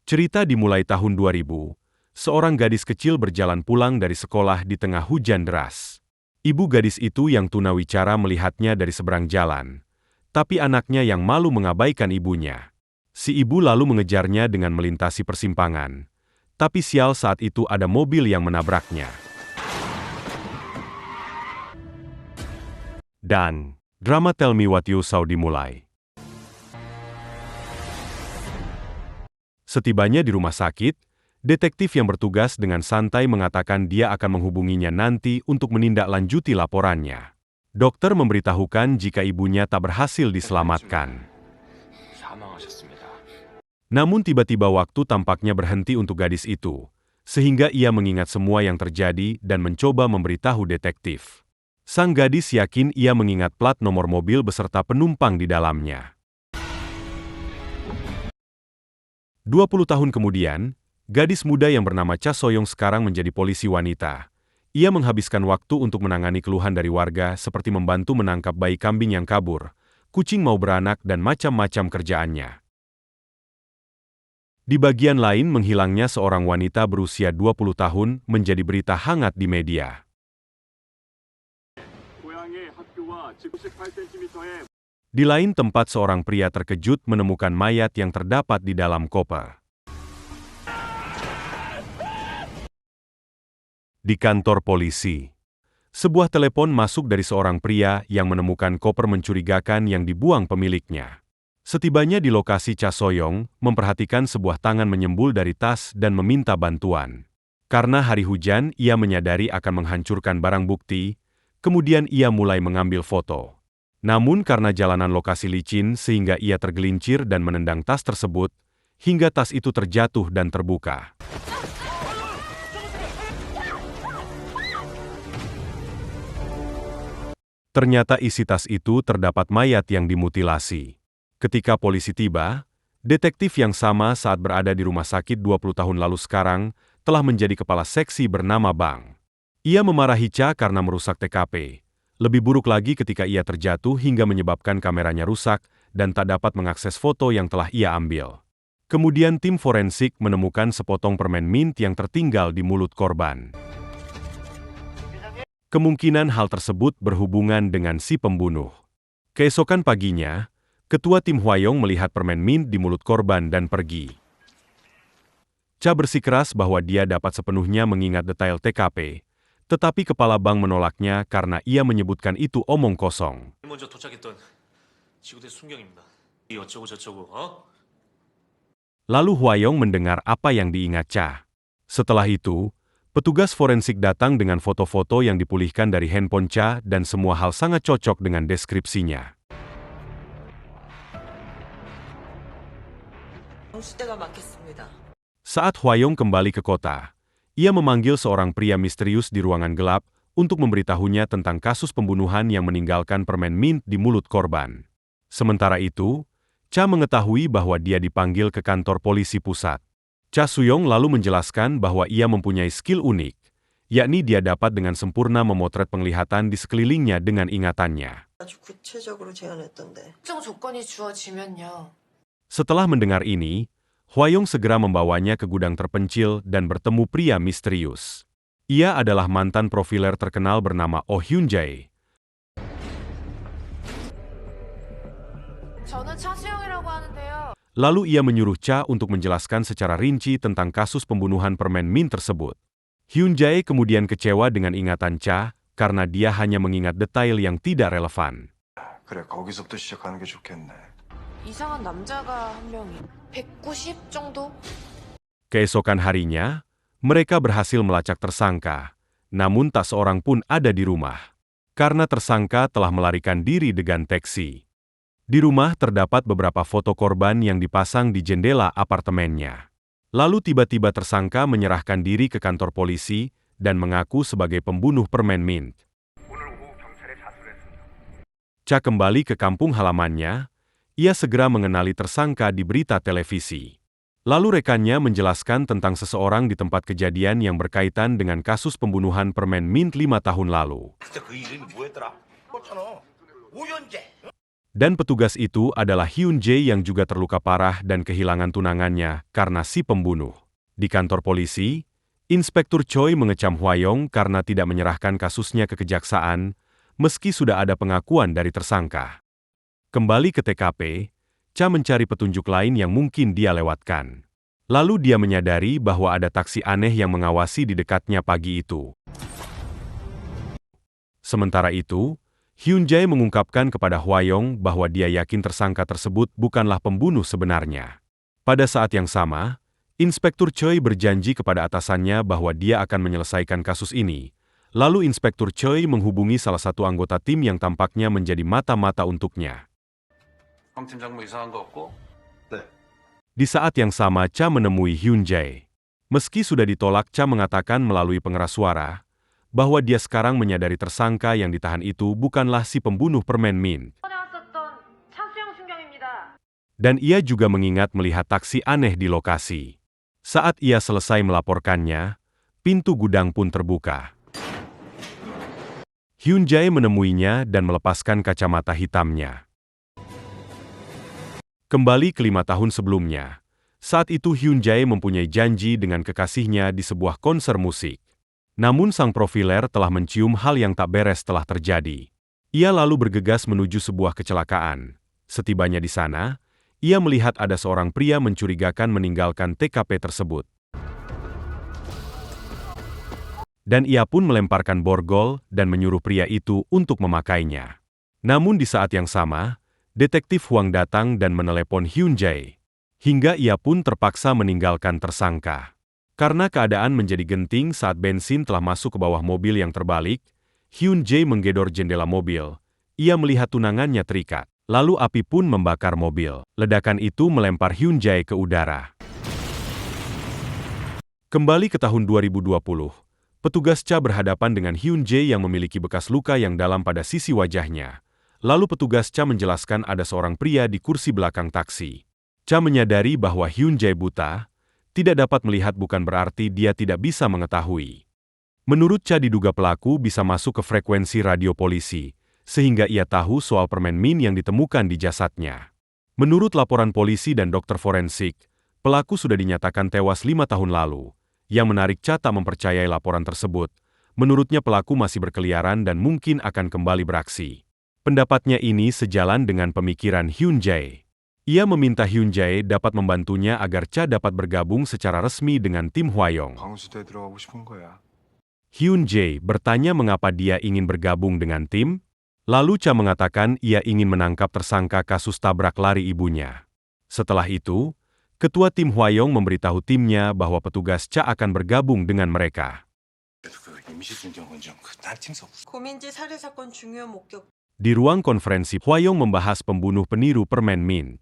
Cerita dimulai tahun 2000. Seorang gadis kecil berjalan pulang dari sekolah di tengah hujan deras. Ibu gadis itu yang tunawicara melihatnya dari seberang jalan. Tapi anaknya yang malu mengabaikan ibunya. Si ibu lalu mengejarnya dengan melintasi persimpangan. Tapi sial saat itu ada mobil yang menabraknya. Dan drama Tell Me What You Saw dimulai. Setibanya di rumah sakit, detektif yang bertugas dengan santai mengatakan dia akan menghubunginya nanti untuk menindaklanjuti laporannya. Dokter memberitahukan jika ibunya tak berhasil diselamatkan. Namun tiba-tiba waktu tampaknya berhenti untuk gadis itu, sehingga ia mengingat semua yang terjadi dan mencoba memberitahu detektif. Sang gadis yakin ia mengingat plat nomor mobil beserta penumpang di dalamnya. 20 tahun kemudian, gadis muda yang bernama Cha Soyoung sekarang menjadi polisi wanita. Ia menghabiskan waktu untuk menangani keluhan dari warga seperti membantu menangkap bayi kambing yang kabur, kucing mau beranak dan macam-macam kerjaannya. Di bagian lain, menghilangnya seorang wanita berusia 20 tahun menjadi berita hangat di media. Di lain tempat, seorang pria terkejut menemukan mayat yang terdapat di dalam koper. Di kantor polisi, sebuah telepon masuk dari seorang pria yang menemukan koper mencurigakan yang dibuang pemiliknya. Setibanya di lokasi, Cha Soyoung memperhatikan sebuah tangan menyembul dari tas dan meminta bantuan. Karena hari hujan, ia menyadari akan menghancurkan barang bukti, kemudian ia mulai mengambil foto. Namun karena jalanan lokasi licin sehingga ia tergelincir dan menendang tas tersebut, hingga tas itu terjatuh dan terbuka. Ternyata isi tas itu terdapat mayat yang dimutilasi. Ketika polisi tiba, detektif yang sama saat berada di rumah sakit 20 tahun lalu sekarang telah menjadi kepala seksi bernama Bang. Ia memarahi Cha karena merusak TKP. Lebih buruk lagi ketika ia terjatuh hingga menyebabkan kameranya rusak dan tak dapat mengakses foto yang telah ia ambil. Kemudian tim forensik menemukan sepotong permen mint yang tertinggal di mulut korban. Kemungkinan hal tersebut berhubungan dengan si pembunuh. Keesokan paginya, ketua tim Hwayong melihat permen mint di mulut korban dan pergi. Cha bersikeras bahwa dia dapat sepenuhnya mengingat detail TKP, tetapi kepala Bang menolaknya karena ia menyebutkan itu omong kosong. Lalu Hwayong mendengar apa yang diingat Cha. Setelah itu, petugas forensik datang dengan foto-foto yang dipulihkan dari handphone Cha dan semua hal sangat cocok dengan deskripsinya. Saat Hwayong kembali ke kota, ia memanggil seorang pria misterius di ruangan gelap untuk memberitahunya tentang kasus pembunuhan yang meninggalkan permen mint di mulut korban. Sementara itu, Cha mengetahui bahwa dia dipanggil ke kantor polisi pusat. Cha Soyoung lalu menjelaskan bahwa ia mempunyai skill unik, yakni dia dapat dengan sempurna memotret penglihatan di sekelilingnya dengan ingatannya. Setelah mendengar ini, Hwayong segera membawanya ke gudang terpencil dan bertemu pria misterius. Ia adalah mantan profiler terkenal bernama Oh Hyun-jae. Lalu ia menyuruh Cha untuk menjelaskan secara rinci tentang kasus pembunuhan permen mint tersebut. Hyun-jae kemudian kecewa dengan ingatan Cha karena dia hanya mengingat detail yang tidak relevan. 그래, 거기서부터 시작하는 게 좋겠네. 이상한 남자가 한 명이 190 정도? Keesokan harinya, mereka berhasil melacak tersangka, namun tak seorang pun ada di rumah. Karena tersangka telah melarikan diri dengan taksi. Di rumah terdapat beberapa foto korban yang dipasang di jendela apartemennya. Lalu tiba-tiba tersangka menyerahkan diri ke kantor polisi dan mengaku sebagai pembunuh permen mint. Cha kembali ke kampung halamannya. Ia segera mengenali tersangka di berita televisi. Lalu rekannya menjelaskan tentang seseorang di tempat kejadian yang berkaitan dengan kasus pembunuhan permen mint 5 tahun lalu. Dan petugas itu adalah Hyun Jae yang juga terluka parah dan kehilangan tunangannya karena si pembunuh. Di kantor polisi, Inspektur Choi mengecam Hwayong karena tidak menyerahkan kasusnya ke kejaksaan, meski sudah ada pengakuan dari tersangka. Kembali ke TKP, Cha mencari petunjuk lain yang mungkin dia lewatkan. Lalu dia menyadari bahwa ada taksi aneh yang mengawasi di dekatnya pagi itu. Sementara itu, Hyun Jae mengungkapkan kepada Hwayong bahwa dia yakin tersangka tersebut bukanlah pembunuh sebenarnya. Pada saat yang sama, Inspektur Choi berjanji kepada atasannya bahwa dia akan menyelesaikan kasus ini. Lalu Inspektur Choi menghubungi salah satu anggota tim yang tampaknya menjadi mata-mata untuknya. 황 팀장 뭐 이상한 거 없고? 네. Di saat yang sama Cha menemui Hyun Jae. Meski sudah ditolak, Cha mengatakan melalui pengeras suara bahwa dia sekarang menyadari tersangka yang ditahan itu bukanlah si pembunuh permen Min. Dan ia juga mengingat melihat taksi aneh di lokasi. Saat ia selesai melaporkannya, pintu gudang pun terbuka. Hyun Jae menemuinya dan melepaskan kacamata hitamnya. Kembali ke 5 tahun sebelumnya, saat itu Hyun Jae mempunyai janji dengan kekasihnya di sebuah konser musik. Namun sang profiler telah mencium hal yang tak beres telah terjadi. Ia lalu bergegas menuju sebuah kecelakaan. Setibanya di sana, ia melihat ada seorang pria mencurigakan meninggalkan TKP tersebut. Dan ia pun melemparkan borgol dan menyuruh pria itu untuk memakainya. Namun di saat yang sama, detektif Hwang datang dan menelepon Hyun Jae. Hingga ia pun terpaksa meninggalkan tersangka. Karena keadaan menjadi genting saat bensin telah masuk ke bawah mobil yang terbalik, Hyun Jae menggedor jendela mobil. Ia melihat tunangannya terikat. Lalu api pun membakar mobil. Ledakan itu melempar Hyun Jae ke udara. Kembali ke tahun 2020, petugas Cha berhadapan dengan Hyun Jae yang memiliki bekas luka yang dalam pada sisi wajahnya. Lalu petugas Cha menjelaskan ada seorang pria di kursi belakang taksi. Cha menyadari bahwa Hyun Jae buta, tidak dapat melihat bukan berarti dia tidak bisa mengetahui. Menurut Cha diduga pelaku bisa masuk ke frekuensi radio polisi, sehingga ia tahu soal permen Min yang ditemukan di jasadnya. Menurut laporan polisi dan dokter forensik, pelaku sudah dinyatakan tewas 5 tahun lalu. Yang menarik, Cha tak mempercayai laporan tersebut. Menurutnya pelaku masih berkeliaran dan mungkin akan kembali beraksi. Pendapatnya ini sejalan dengan pemikiran Hyun Jae. Ia meminta Hyun Jae dapat membantunya agar Cha dapat bergabung secara resmi dengan tim Hwayong. 광수대 들어가고 싶은 거야. Hyun Jae bertanya mengapa dia ingin bergabung dengan tim. Lalu Cha mengatakan ia ingin menangkap tersangka kasus tabrak lari ibunya. Setelah itu, ketua tim Hwayong memberitahu timnya bahwa petugas Cha akan bergabung dengan mereka. 고민지 살해 사건 중요 목격. Di ruang konferensi, Hwayong membahas pembunuh peniru permen Min.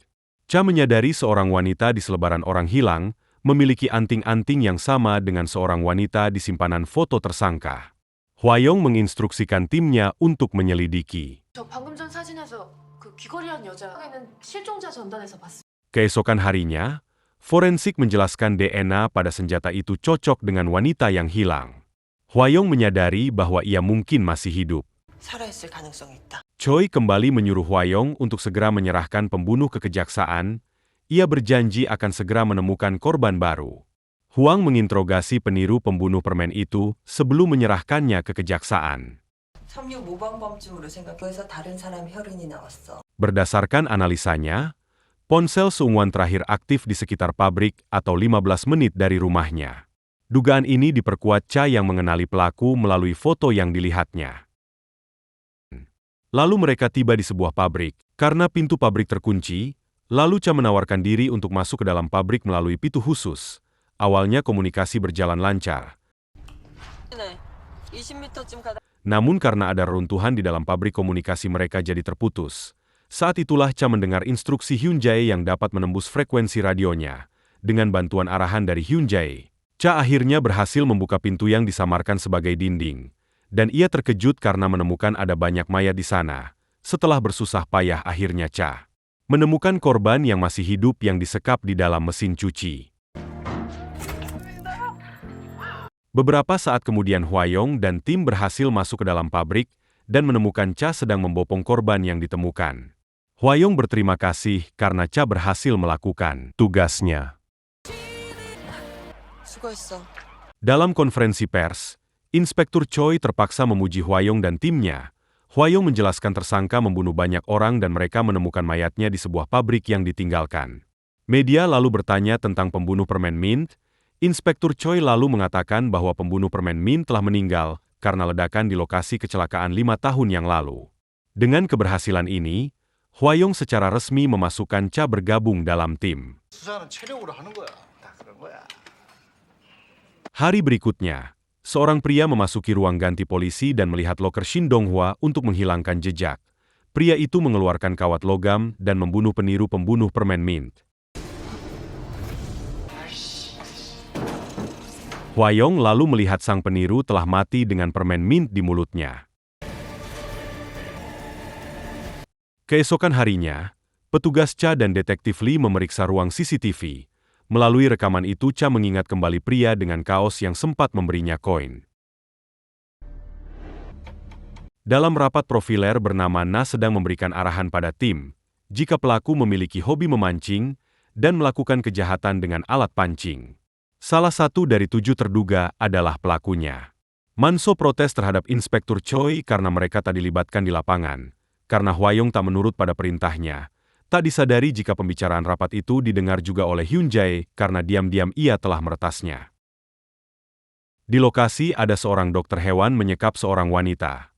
Cha menyadari seorang wanita di selebaran orang hilang memiliki anting-anting yang sama dengan seorang wanita di simpanan foto tersangka. Hwayong menginstruksikan timnya untuk menyelidiki. 저 방금 전 사진에서 그 귀걸이한 여자에는 실종자 전단에서 봤어요. Keesokan harinya, forensik menjelaskan DNA pada senjata itu cocok dengan wanita yang hilang. Hwayong menyadari bahwa ia mungkin masih hidup. 살아있을 가능성이 있다. Choi kembali menyuruh Hwayong untuk segera menyerahkan pembunuh ke kejaksaan. Ia berjanji akan segera menemukan korban baru. Hwang menginterogasi peniru pembunuh permen itu sebelum menyerahkannya ke kejaksaan. 삼류 모방범증으로 생각해서 다른 사람 혈흔이 나왔어. Berdasarkan analisanya, ponsel seunguan terakhir aktif di sekitar pabrik atau 15 menit dari rumahnya. Dugaan ini diperkuat Cha yang mengenali pelaku melalui foto yang dilihatnya. Lalu mereka tiba di sebuah pabrik. Karena pintu pabrik terkunci, lalu Cha menawarkan diri untuk masuk ke dalam pabrik melalui pintu khusus. Awalnya komunikasi berjalan lancar. Namun karena ada reruntuhan di dalam pabrik, komunikasi mereka jadi terputus. Saat itulah Cha mendengar instruksi Hyun Jae yang dapat menembus frekuensi radionya. Dengan bantuan arahan dari Hyun Jae, Cha akhirnya berhasil membuka pintu yang disamarkan sebagai dinding. Dan ia terkejut karena menemukan ada banyak mayat di sana. Setelah bersusah payah akhirnya Cha menemukan korban yang masih hidup yang disekap di dalam mesin cuci. Beberapa saat kemudian Hwayong dan tim berhasil masuk ke dalam pabrik dan menemukan Cha sedang membopong korban yang ditemukan. Hwayong berterima kasih karena Cha berhasil melakukan tugasnya. 수고했어. Dalam konferensi pers, Inspektur Choi terpaksa memuji Hwayong dan timnya. Hwayong menjelaskan tersangka membunuh banyak orang dan mereka menemukan mayatnya di sebuah pabrik yang ditinggalkan. Media lalu bertanya tentang pembunuh permen mint. Inspektur Choi lalu mengatakan bahwa pembunuh permen mint telah meninggal karena ledakan di lokasi kecelakaan 5 tahun yang lalu. Dengan keberhasilan ini, Hwayong secara resmi memasukkan Cha bergabung dalam tim. 수사는 체력으로 하는 거야. 다 그런 거야. Hari berikutnya, seorang pria memasuki ruang ganti polisi dan melihat loker Shin Dong-hwa untuk menghilangkan jejak. Pria itu mengeluarkan kawat logam dan membunuh peniru pembunuh permen mint. Hwayong lalu melihat sang peniru telah mati dengan permen mint di mulutnya. Keesokan harinya, petugas Cha dan detektif Lee memeriksa ruang CCTV. Melalui rekaman itu Cha mengingat kembali pria dengan kaos yang sempat memberinya koin. Dalam rapat profiler bernama Na sedang memberikan arahan pada tim, jika pelaku memiliki hobi memancing dan melakukan kejahatan dengan alat pancing. Salah satu dari 7 terduga adalah pelakunya. Manso protes terhadap Inspektur Choi karena mereka tak dilibatkan di lapangan. Karena Hwayong tak menurut pada perintahnya, tak disadari jika pembicaraan rapat itu didengar juga oleh Hyun Jae karena diam-diam ia telah meretasnya. Di lokasi ada seorang dokter hewan menyekap seorang wanita.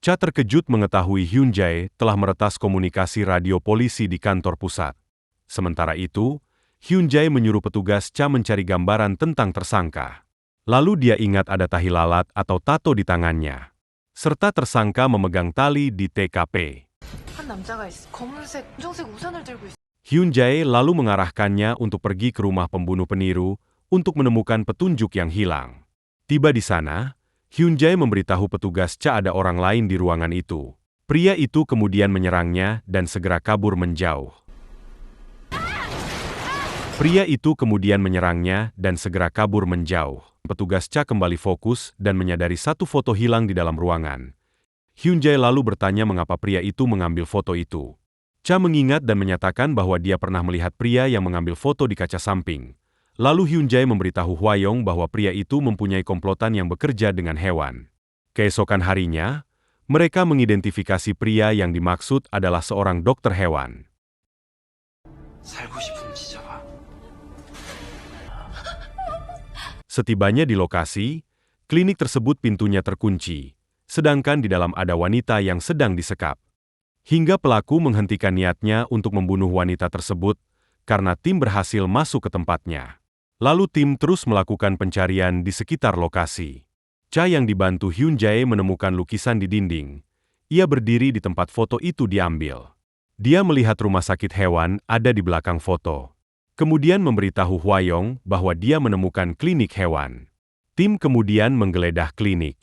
Cha terkejut mengetahui Hyun Jae telah meretas komunikasi radio polisi di kantor pusat. Sementara itu, Hyun Jae menyuruh petugas Cha mencari gambaran tentang tersangka. Lalu dia ingat ada tahi lalat atau tato di tangannya. Serta tersangka memegang tali di TKP. 한 남자가 있어. 검은색, 검정색 우산을 들고 있어. Hyun Jae lalu mengarahkannya untuk pergi ke rumah pembunuh peniru untuk menemukan petunjuk yang hilang. Tiba di sana, Hyun Jae memberitahu petugas Cha ada orang lain di ruangan itu. Pria itu kemudian menyerangnya dan segera kabur menjauh. Petugas Cha kembali fokus dan menyadari satu foto hilang di dalam ruangan. Hyun Jae lalu bertanya mengapa pria itu mengambil foto itu. Cha mengingat dan menyatakan bahwa dia pernah melihat pria yang mengambil foto di kaca samping. Lalu Hyun Jae memberitahu Hwayong bahwa pria itu mempunyai komplotan yang bekerja dengan hewan. Keesokan harinya, mereka mengidentifikasi pria yang dimaksud adalah seorang dokter hewan. 살고 싶은 지자가. Setibanya di lokasi, klinik tersebut pintunya terkunci, sedangkan di dalam ada wanita yang sedang disekap. Hingga pelaku menghentikan niatnya untuk membunuh wanita tersebut, karena tim berhasil masuk ke tempatnya. Lalu tim terus melakukan pencarian di sekitar lokasi. Cha yang dibantu Hyun Jae menemukan lukisan di dinding. Ia berdiri di tempat foto itu diambil. Dia melihat rumah sakit hewan ada di belakang foto. Kemudian memberitahu Hwayong bahwa dia menemukan klinik hewan. Tim kemudian menggeledah klinik.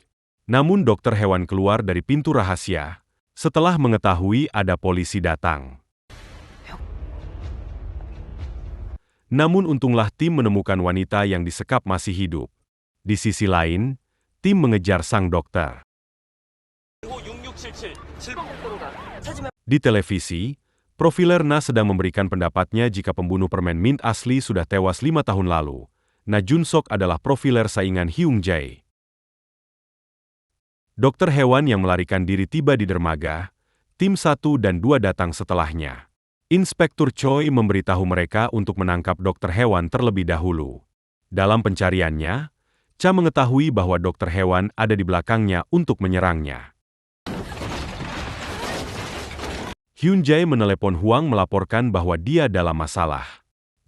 Namun dokter hewan keluar dari pintu rahasia setelah mengetahui ada polisi datang. Namun untunglah tim menemukan wanita yang disekap masih hidup. Di sisi lain, tim mengejar sang dokter. Di televisi, profiler Na sedang memberikan pendapatnya jika pembunuh permen mint asli sudah tewas 5 tahun lalu. Na Jun-sok adalah profiler saingan Hyun Jae. Dokter hewan yang melarikan diri tiba di dermaga, tim 1 dan 2 datang setelahnya. Inspektur Choi memberitahu mereka untuk menangkap dokter hewan terlebih dahulu. Dalam pencariannya, Cha mengetahui bahwa dokter hewan ada di belakangnya untuk menyerangnya. Hyun Jae menelepon Hwang melaporkan bahwa dia dalam masalah.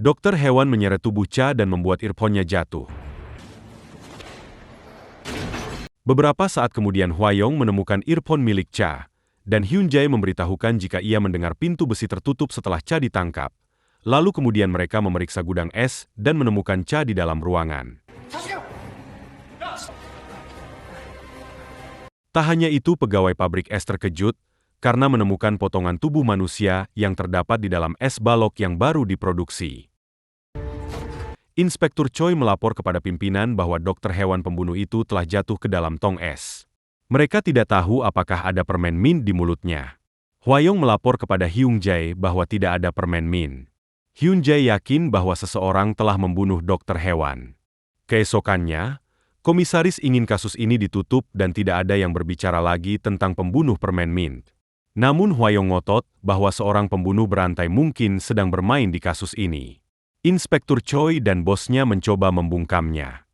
Dokter hewan menyeret tubuh Cha dan membuat earphone-nya jatuh. Beberapa saat kemudian Hwayong menemukan earphone milik Cha, dan Hyun Jae memberitahukan jika ia mendengar pintu besi tertutup setelah Cha ditangkap. Lalu kemudian mereka memeriksa gudang es dan menemukan Cha di dalam ruangan. Tak hanya itu, pegawai pabrik es terkejut karena menemukan potongan tubuh manusia yang terdapat di dalam es balok yang baru diproduksi. Inspektur Choi melapor kepada pimpinan bahwa dokter hewan pembunuh itu telah jatuh ke dalam tong es. Mereka tidak tahu apakah ada permen mint di mulutnya. Hwayong melapor kepada Hyun Jae bahwa tidak ada permen mint. Hyun Jae yakin bahwa seseorang telah membunuh dokter hewan. Keesokannya, komisaris ingin kasus ini ditutup dan tidak ada yang berbicara lagi tentang pembunuh permen mint. Namun Hwayong ngotot bahwa seorang pembunuh berantai mungkin sedang bermain di kasus ini. Inspektur Choi dan bosnya mencoba membungkamnya.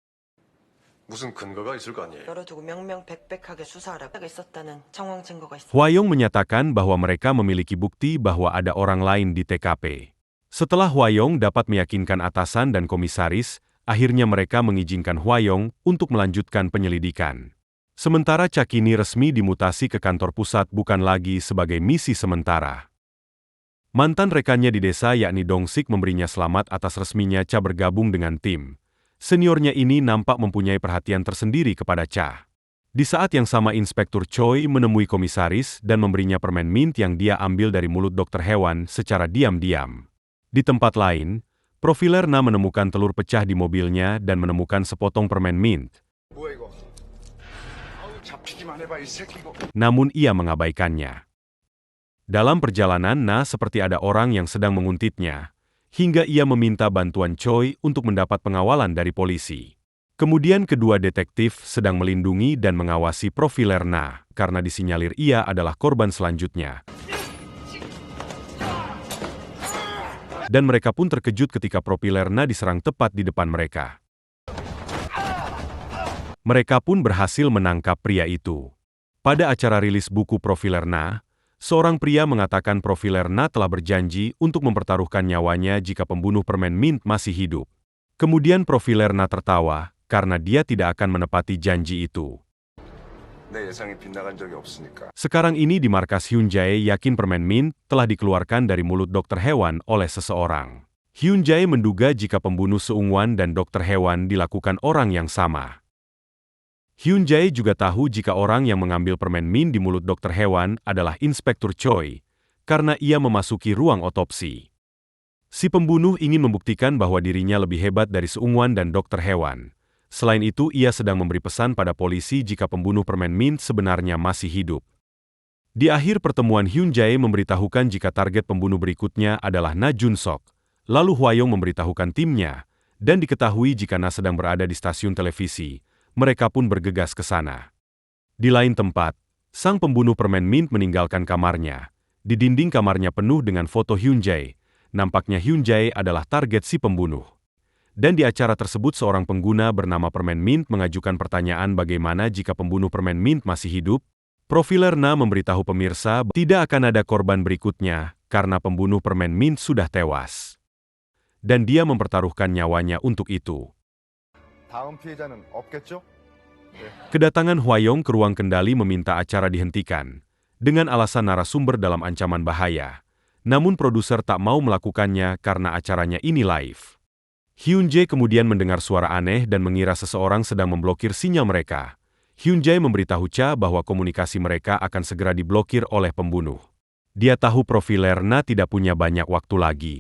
무슨 근거가 있을 거 아니에요? 열어두고 명명백백하게 수사하라고 있었다는 정황 증거가 있어. Hwayong menyatakan bahwa mereka memiliki bukti bahwa ada orang lain di TKP. Setelah Hwayong dapat meyakinkan atasan dan komisaris, akhirnya mereka mengizinkan Hwayong untuk melanjutkan penyelidikan. Sementara Cha kini resmi dimutasi ke kantor pusat bukan lagi sebagai misi sementara. Mantan rekannya di desa yakni Dong-sik memberinya selamat atas resminya Cha bergabung dengan tim. Seniornya ini nampak mempunyai perhatian tersendiri kepada Cha. Di saat yang sama Inspektur Choi menemui komisaris dan memberinya permen mint yang dia ambil dari mulut dokter hewan secara diam-diam. Di tempat lain, Profiler Na menemukan telur pecah di mobilnya dan menemukan sepotong permen mint. Namun ia mengabaikannya. Dalam perjalanan Na seperti ada orang yang sedang menguntitnya, hingga ia meminta bantuan Choi untuk mendapat pengawalan dari polisi. Kemudian kedua detektif sedang melindungi dan mengawasi Profiler Na, karena disinyalir ia adalah korban selanjutnya. Dan mereka pun terkejut ketika Profiler Na diserang tepat di depan mereka. Mereka pun berhasil menangkap pria itu. Pada acara rilis buku Profiler Na, seorang pria mengatakan Profiler Na telah berjanji untuk mempertaruhkan nyawanya jika pembunuh permen mint masih hidup. Kemudian Profiler Na tertawa karena dia tidak akan menepati janji itu. Sekarang ini di markas Hyun Jae yakin permen mint telah dikeluarkan dari mulut dokter hewan oleh seseorang. Hyun Jae menduga jika pembunuh seungguan dan dokter hewan dilakukan orang yang sama. Hyun Jae juga tahu jika orang yang mengambil permen mint di mulut dokter hewan adalah Inspektur Choi, karena ia memasuki ruang otopsi. Si pembunuh ingin membuktikan bahwa dirinya lebih hebat dari seungguan dan dokter hewan. Selain itu, ia sedang memberi pesan pada polisi jika pembunuh permen mint sebenarnya masih hidup. Di akhir pertemuan, Hyun Jae memberitahukan jika target pembunuh berikutnya adalah Na Jun Sok. Lalu Hwayong memberitahukan timnya, dan diketahui jika Na sedang berada di stasiun televisi. Mereka pun bergegas ke sana. Di lain tempat, sang pembunuh permen mint meninggalkan kamarnya. Di dinding kamarnya penuh dengan foto Hyun Jae. Nampaknya Hyun Jae adalah target si pembunuh. Dan di acara tersebut seorang pengguna bernama Permen Mint mengajukan pertanyaan bagaimana jika pembunuh permen mint masih hidup. Profiler Na memberitahu pemirsa tidak akan ada korban berikutnya karena pembunuh permen mint sudah tewas. Dan dia mempertaruhkan nyawanya untuk itu. Kedatangan Hwayong ke ruang kendali meminta acara dihentikan, dengan alasan narasumber dalam ancaman bahaya. Namun produser tak mau melakukannya karena acaranya ini live. Hyun Jae kemudian mendengar suara aneh dan mengira seseorang sedang memblokir sinyal mereka. Hyun Jae memberitahu Cha bahwa komunikasi mereka akan segera diblokir oleh pembunuh. Dia tahu Profiler Na tidak punya banyak waktu lagi.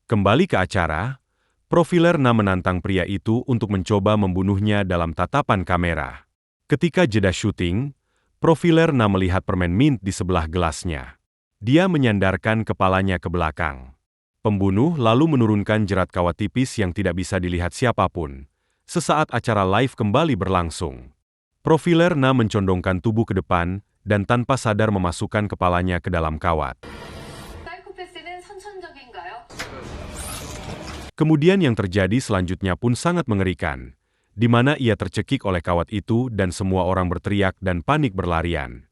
Kembali ke acara, Profiler Na menantang pria itu untuk mencoba membunuhnya dalam tatapan kamera. Ketika jeda syuting, Profiler Na melihat permen mint di sebelah gelasnya. Dia menyandarkan kepalanya ke belakang. Pembunuh lalu menurunkan jerat kawat tipis yang tidak bisa dilihat siapapun. Sesaat acara live kembali berlangsung. Profiler Na mencondongkan tubuh ke depan dan tanpa sadar memasukkan kepalanya ke dalam kawat. Kemudian yang terjadi selanjutnya pun sangat mengerikan, di mana ia tercekik oleh kawat itu dan semua orang berteriak dan panik berlarian.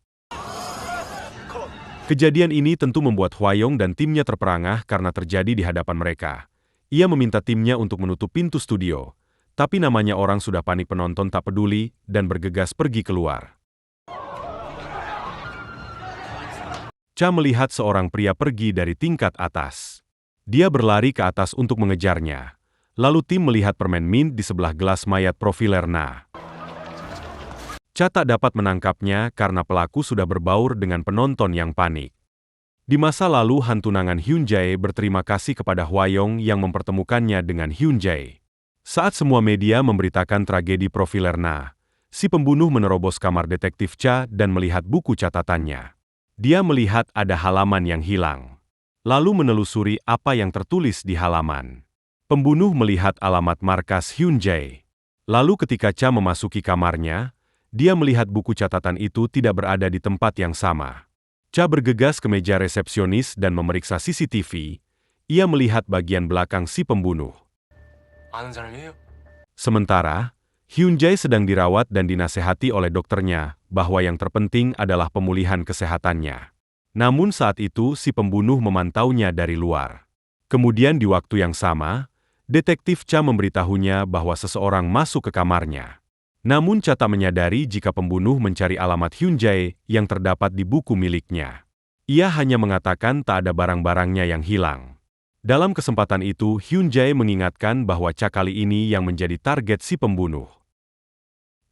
Kejadian ini tentu membuat Hwayong dan timnya terperangah karena terjadi di hadapan mereka. Ia meminta timnya untuk menutup pintu studio, tapi namanya orang sudah panik penonton tak peduli dan bergegas pergi keluar. Cha melihat seorang pria pergi dari tingkat atas. Dia berlari ke atas untuk mengejarnya. Lalu tim melihat permen mint di sebelah gelas mayat Profiler Na. Cha tak dapat menangkapnya karena pelaku sudah berbaur dengan penonton yang panik. Di masa lalu hantunangan Hyun Jae berterima kasih kepada Hwayong yang mempertemukannya dengan Hyun Jae. Saat semua media memberitakan tragedi Profiler Na, Si pembunuh menerobos kamar detektif Cha dan melihat buku catatannya. Dia melihat ada halaman yang hilang. Lalu menelusuri apa yang tertulis di halaman. Pembunuh melihat alamat markas Hyunjae. Lalu ketika Cha memasuki kamarnya, dia melihat buku catatan itu tidak berada di tempat yang sama. Cha bergegas ke meja resepsionis dan memeriksa CCTV. Ia melihat bagian belakang si pembunuh. Sementara, Hyunjae sedang dirawat dan dinasehati oleh dokternya bahwa yang terpenting adalah pemulihan kesehatannya. Namun saat itu si pembunuh memantaunya dari luar. Kemudian di waktu yang sama, detektif Cha memberitahunya bahwa seseorang masuk ke kamarnya. Namun Cha tak menyadari jika pembunuh mencari alamat Hyunjae yang terdapat di buku miliknya. Ia hanya mengatakan tak ada barang-barangnya yang hilang. Dalam kesempatan itu, Hyunjae mengingatkan bahwa Cha kali ini yang menjadi target si pembunuh.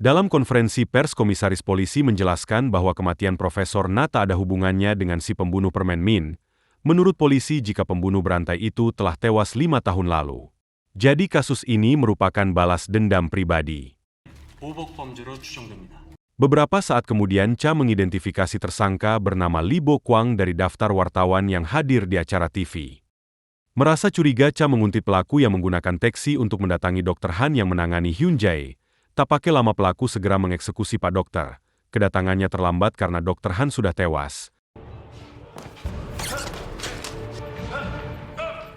Dalam konferensi pers, komisaris polisi menjelaskan bahwa kematian Profesor Na tak ada hubungannya dengan si pembunuh permen Min. Menurut polisi, jika pembunuh berantai itu telah tewas 5 tahun lalu. Jadi kasus ini merupakan balas dendam pribadi. Beberapa saat kemudian, Cha mengidentifikasi tersangka bernama Lee Bo Kwang dari daftar wartawan yang hadir di acara TV. Merasa curiga, Cha menguntit pelaku yang menggunakan taksi untuk mendatangi Dr. Han yang menangani Hyunjae. Tak pakai lama pelaku segera mengeksekusi Pak Dokter. Kedatangannya terlambat karena Dr. Han sudah tewas.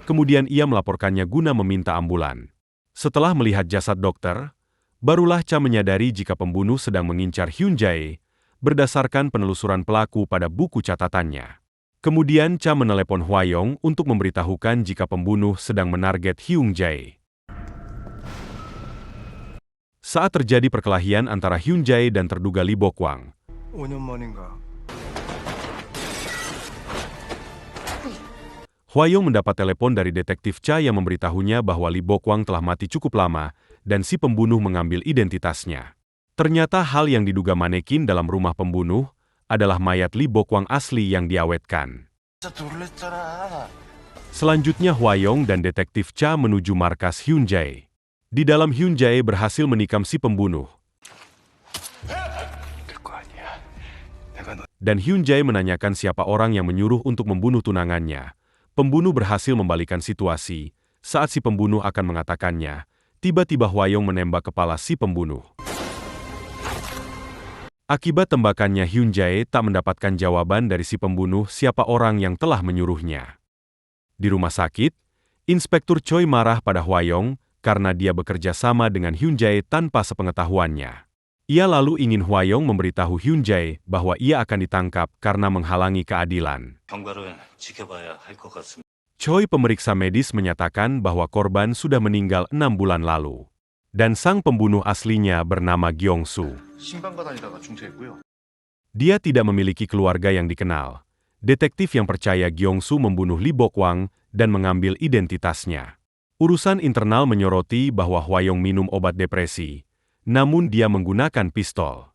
Kemudian ia melaporkannya guna meminta ambulan. Setelah melihat jasad dokter, barulah Cha menyadari jika pembunuh sedang mengincar Hyunjae berdasarkan penelusuran pelaku pada buku catatannya. Kemudian Cha menelepon Hwayong untuk memberitahukan jika pembunuh sedang menarget Hyunjae. Saat terjadi perkelahian antara Hyunjae dan terduga Lee Bo Kwang, Hwayong mendapat telepon dari detektif Cha yang memberitahunya bahwa Lee Bo Kwang telah mati cukup lama dan si pembunuh mengambil identitasnya. Ternyata hal yang diduga manekin dalam rumah pembunuh adalah mayat Lee Bo Kwang asli yang diawetkan. Selanjutnya Hwayong dan detektif Cha menuju markas Hyunjae. Di dalam, Hyunjae berhasil menikam si pembunuh. Dan Hyunjae menanyakan siapa orang yang menyuruh untuk membunuh tunangannya. Pembunuh berhasil membalikan situasi. Saat si pembunuh akan mengatakannya, tiba-tiba Hwayong menembak kepala si pembunuh. Akibat tembakannya, Hyunjae tak mendapatkan jawaban dari si pembunuh siapa orang yang telah menyuruhnya. Di rumah sakit, Inspektur Choi marah pada Hwayong karena dia bekerja sama dengan Hyunjae tanpa sepengetahuannya. Ia lalu ingin Hwayong memberitahu Hyunjae bahwa ia akan ditangkap karena menghalangi keadilan. Choi, pemeriksa medis, menyatakan bahwa korban sudah meninggal 6 bulan lalu. Dan sang pembunuh aslinya bernama Gyeong-soo. Dia tidak memiliki keluarga yang dikenal. Detektif yang percaya Gyeong-soo membunuh Lee Bo Kwang dan mengambil identitasnya. Urusan internal menyoroti bahwa Hwayong minum obat depresi, namun dia menggunakan pistol.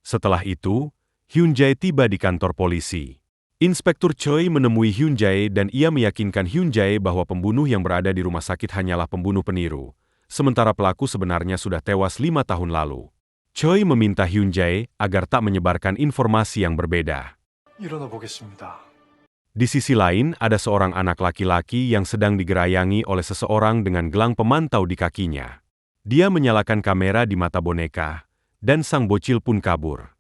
Setelah itu, Hyunjae tiba di kantor polisi. Inspektur Choi menemui Hyunjae dan ia meyakinkan Hyunjae bahwa pembunuh yang berada di rumah sakit hanyalah pembunuh peniru, sementara pelaku sebenarnya sudah tewas 5 tahun lalu. Choi meminta Hyunjae agar tak menyebarkan informasi yang berbeda. Di sisi lain, ada seorang anak laki-laki yang sedang digerayangi oleh seseorang dengan gelang pemantau di kakinya. Dia menyalakan kamera di mata boneka, dan sang bocil pun kabur.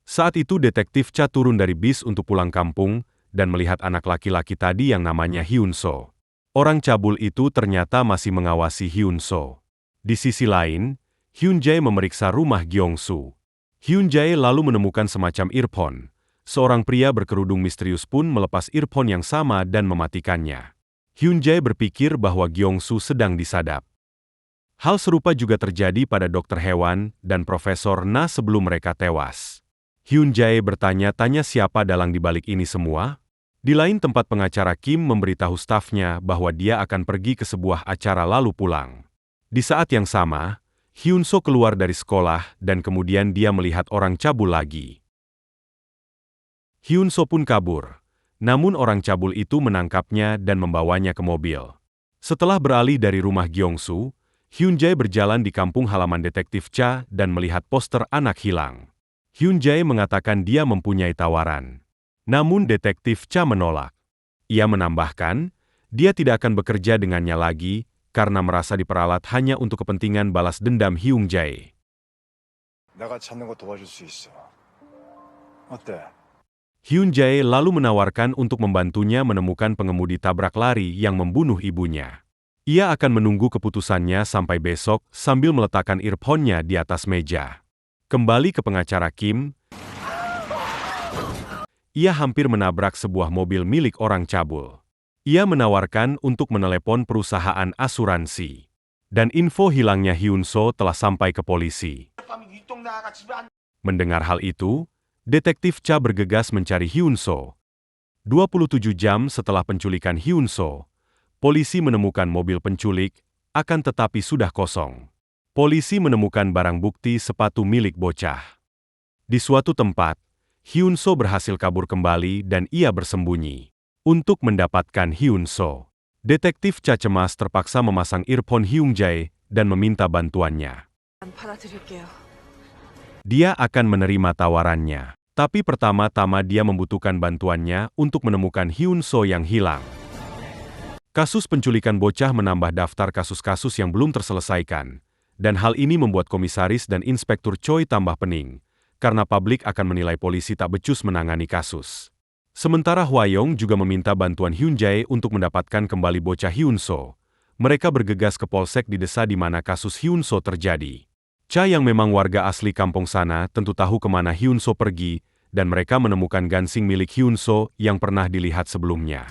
Saat itu detektif Cha turun dari bis untuk pulang kampung, dan melihat anak laki-laki tadi yang namanya Hyun-soo. Orang cabul itu ternyata masih mengawasi Hyun-soo. Di sisi lain, Hyunjae memeriksa rumah Gyeong-soo. Hyunjae lalu menemukan semacam earphone. Seorang pria berkerudung misterius pun melepas earphone yang sama dan mematikannya. Hyunjae berpikir bahwa Gyeong-soo sedang disadap. Hal serupa juga terjadi pada Dr. Hewan dan Profesor Na sebelum mereka tewas. Hyunjae bertanya-tanya siapa dalang di balik ini semua. Di lain tempat, pengacara Kim memberitahu stafnya bahwa dia akan pergi ke sebuah acara lalu pulang. Di saat yang sama, Hyun-soo keluar dari sekolah dan kemudian dia melihat orang cabul lagi. Hyun-soo pun kabur, namun orang cabul itu menangkapnya dan membawanya ke mobil. Setelah beralih dari rumah Gyeongsu, Hyun-jae berjalan di kampung halaman detektif Cha dan melihat poster anak hilang. Hyun-jae mengatakan dia mempunyai tawaran. Namun detektif Cha menolak. Ia menambahkan, dia tidak akan bekerja dengannya lagi karena merasa diperalat hanya untuk kepentingan balas dendam Hyun-jae. 내가 찾는 거 도와줄 수 있어. 어때? Hyun-jae lalu menawarkan untuk membantunya menemukan pengemudi tabrak lari yang membunuh ibunya. Ia akan menunggu keputusannya sampai besok sambil meletakkan earphone-nya di atas meja. Kembali ke pengacara Kim, ia hampir menabrak sebuah mobil milik orang cabul. Ia menawarkan untuk menelepon perusahaan asuransi. Dan info hilangnya Hyun-so telah sampai ke polisi. Mendengar hal itu, detektif Cha bergegas mencari Hyun-so. 27 jam setelah penculikan Hyun-so, polisi menemukan mobil penculik, akan tetapi sudah kosong. Polisi menemukan barang bukti sepatu milik bocah. Di suatu tempat, Hyun-so berhasil kabur kembali dan ia bersembunyi. Untuk mendapatkan Hyun-so, detektif Cha cemas terpaksa memasang earphone Hyun-jae dan meminta bantuannya. Dia akan menerima tawarannya. Tapi pertama-tama dia membutuhkan bantuannya untuk menemukan Hyun-so yang hilang. Kasus penculikan bocah menambah daftar kasus-kasus yang belum terselesaikan. Dan hal ini membuat komisaris dan inspektur Choi tambah pening. Karena publik akan menilai polisi tak becus menangani kasus. Sementara Hwayong juga meminta bantuan Hyun-jae untuk mendapatkan kembali bocah Hyun-so. Mereka bergegas ke polsek di desa di mana kasus Hyun-so terjadi. Cha yang memang warga asli kampung sana tentu tahu kemana Hyun-so pergi, dan mereka menemukan gansing milik Hyun-so yang pernah dilihat sebelumnya.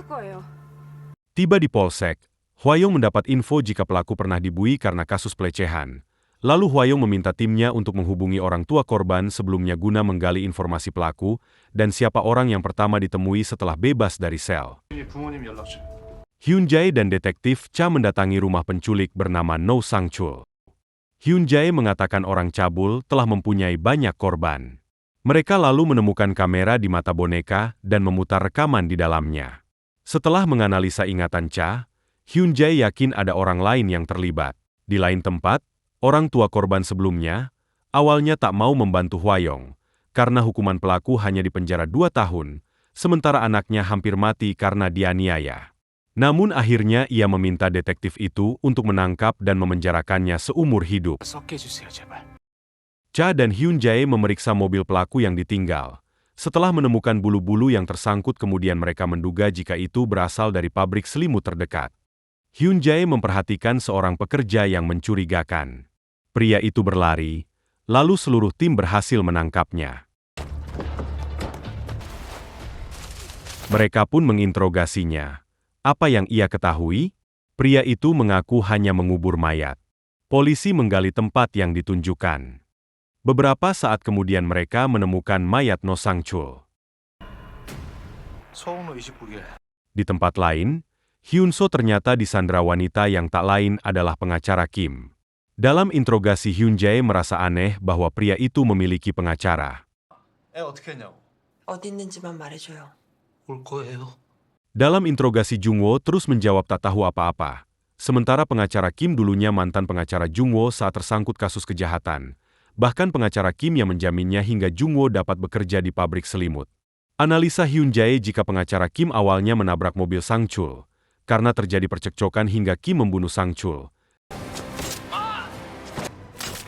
Tiba di polsek, Hwayong mendapat info jika pelaku pernah dibui karena kasus pelecehan. Lalu Hwayong meminta timnya untuk menghubungi orang tua korban sebelumnya guna menggali informasi pelaku dan siapa orang yang pertama ditemui setelah bebas dari sel. Hyun-jae dan detektif Cha mendatangi rumah penculik bernama No Sang-chul. Hyun-jae mengatakan orang cabul telah mempunyai banyak korban. Mereka lalu menemukan kamera di mata boneka dan memutar rekaman di dalamnya. Setelah menganalisa ingatan Cha, Hyun-jae yakin ada orang lain yang terlibat. Di lain tempat, orang tua korban sebelumnya, awalnya tak mau membantu Hwayong, karena hukuman pelaku hanya dipenjara 2 tahun, sementara anaknya hampir mati karena dianiaya. Namun akhirnya ia meminta detektif itu untuk menangkap dan memenjarakannya seumur hidup. Cha dan Hyun-jae memeriksa mobil pelaku yang ditinggal. Setelah menemukan bulu-bulu yang tersangkut kemudian mereka menduga jika itu berasal dari pabrik selimut terdekat. Hyun-jae memperhatikan seorang pekerja yang mencurigakan. Pria itu berlari, lalu seluruh tim berhasil menangkapnya. Mereka pun menginterogasinya. Apa yang ia ketahui? Pria itu mengaku hanya mengubur mayat. Polisi menggali tempat yang ditunjukkan. Beberapa saat kemudian mereka menemukan mayat No Sang-chul. Di tempat lain, Hyun-so ternyata disandra wanita yang tak lain adalah pengacara Kim. Dalam interogasi Hyun-jae merasa aneh bahwa pria itu memiliki pengacara. 어디 있는지만 말해줘요. Dalam interogasi Jung-woo terus menjawab tak tahu apa-apa. Sementara pengacara Kim dulunya mantan pengacara Jung-woo saat tersangkut kasus kejahatan. Bahkan pengacara Kim yang menjaminnya hingga Jung-woo dapat bekerja di pabrik selimut. Analisa Hyun-jae jika pengacara Kim awalnya menabrak mobil Sang-chul. Karena terjadi percekcokan hingga Kim membunuh Sang-chul.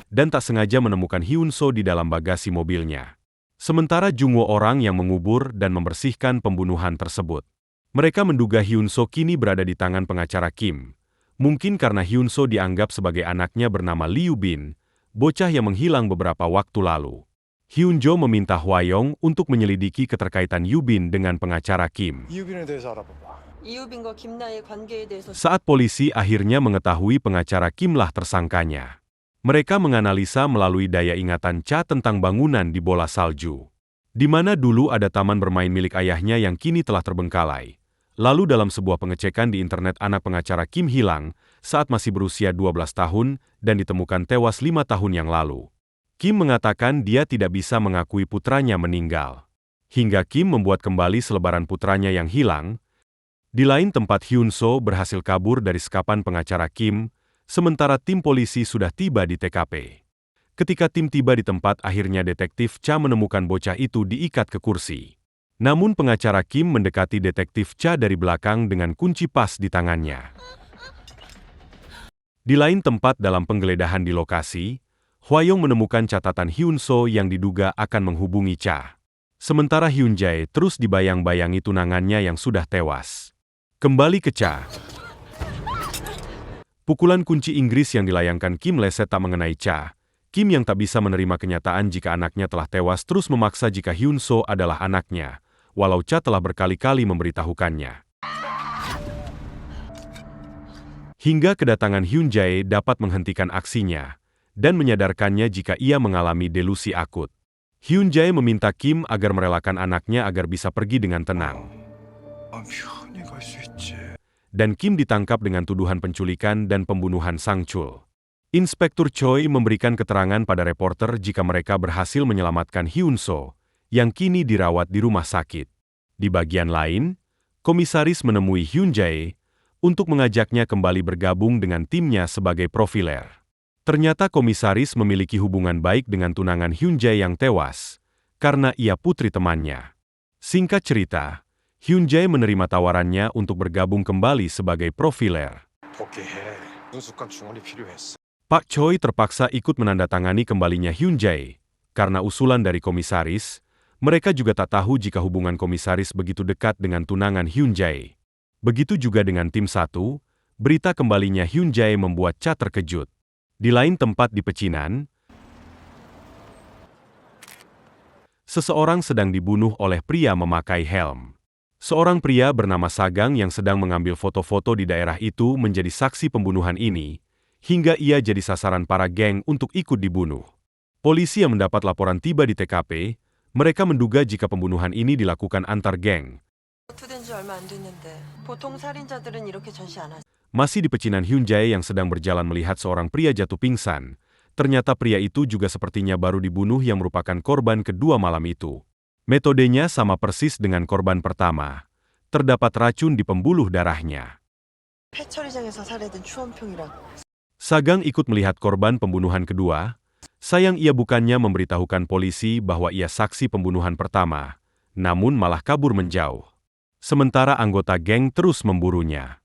Dan tak sengaja menemukan Hyun-so di dalam bagasi mobilnya. Sementara Jung-woo orang yang mengubur dan membersihkan pembunuhan tersebut. Mereka menduga Hyun-so kini berada di tangan pengacara Kim. Mungkin karena Hyun-so dianggap sebagai anaknya bernama Lee Yoo-bin, bocah yang menghilang beberapa waktu lalu. Hyun-jo meminta Hwayong untuk menyelidiki keterkaitan Yoo-bin dengan pengacara Kim. 이유빈과 김나의 관계에 대해서 Saat polisi akhirnya mengetahui pengacara Kimlah tersangkanya. Mereka menganalisa melalui daya ingatan Cha tentang bangunan di bola salju. Di mana dulu ada taman bermain milik ayahnya yang kini telah terbengkalai. Lalu dalam sebuah pengecekan di internet anak pengacara Kim hilang saat masih berusia 12 tahun dan ditemukan tewas 5 tahun yang lalu. Kim mengatakan dia tidak bisa mengakui putranya meninggal. Hingga Kim membuat kembali selebaran putranya yang hilang. Di lain tempat Hyun So berhasil kabur dari sekapan pengacara Kim, sementara tim polisi sudah tiba di TKP. Ketika tim tiba di tempat, akhirnya detektif Cha menemukan bocah itu diikat ke kursi. Namun pengacara Kim mendekati detektif Cha dari belakang dengan kunci pas di tangannya. Di lain tempat dalam penggeledahan di lokasi, Hwayong menemukan catatan Hyun So yang diduga akan menghubungi Cha. Sementara Hyun Jae terus dibayang-bayangi tunangannya yang sudah tewas. Kembali ke Cha. Pukulan kunci Inggris yang dilayangkan Kim Leset tak mengenai Cha. Kim yang tak bisa menerima kenyataan jika anaknya telah tewas terus memaksa jika Hyun So adalah anaknya, walau Cha telah berkali-kali memberitahukannya. Hingga kedatangan Hyun Jae dapat menghentikan aksinya dan menyadarkannya jika ia mengalami delusi akut. Hyun Jae meminta Kim agar merelakan anaknya agar bisa pergi dengan tenang. Dan Kim ditangkap dengan tuduhan penculikan dan pembunuhan Sang Chul. Inspektur Choi memberikan keterangan pada reporter jika mereka berhasil menyelamatkan Hyun So, yang kini dirawat di rumah sakit. Di bagian lain, komisaris menemui Hyun Jae untuk mengajaknya kembali bergabung dengan timnya sebagai profiler. Ternyata komisaris memiliki hubungan baik dengan tunangan Hyun Jae yang tewas, karena ia putri temannya. Singkat cerita, Hyun Jae menerima tawarannya untuk bergabung kembali sebagai profiler. Pak Choi terpaksa ikut menandatangani kembalinya Hyun Jae. Karena usulan dari komisaris, mereka juga tak tahu jika hubungan komisaris begitu dekat dengan tunangan Hyun Jae. Begitu juga dengan tim 1, berita kembalinya Hyun Jae membuat Cha terkejut. Di lain tempat di pecinan, seseorang sedang dibunuh oleh pria memakai helm. Seorang pria bernama Sagang yang sedang mengambil foto-foto di daerah itu menjadi saksi pembunuhan ini, hingga ia jadi sasaran para geng untuk ikut dibunuh. Polisi yang mendapat laporan tiba di TKP, mereka menduga jika pembunuhan ini dilakukan antar geng. Masih di pecinan Hyun Jae yang sedang berjalan melihat seorang pria jatuh pingsan, ternyata pria itu juga sepertinya baru dibunuh yang merupakan korban kedua malam itu. Metodenya sama persis dengan korban pertama. Terdapat racun di pembuluh darahnya. Sagang ikut melihat korban pembunuhan kedua. Sayang ia bukannya memberitahukan polisi bahwa ia saksi pembunuhan pertama, namun malah kabur menjauh. Sementara anggota geng terus memburunya.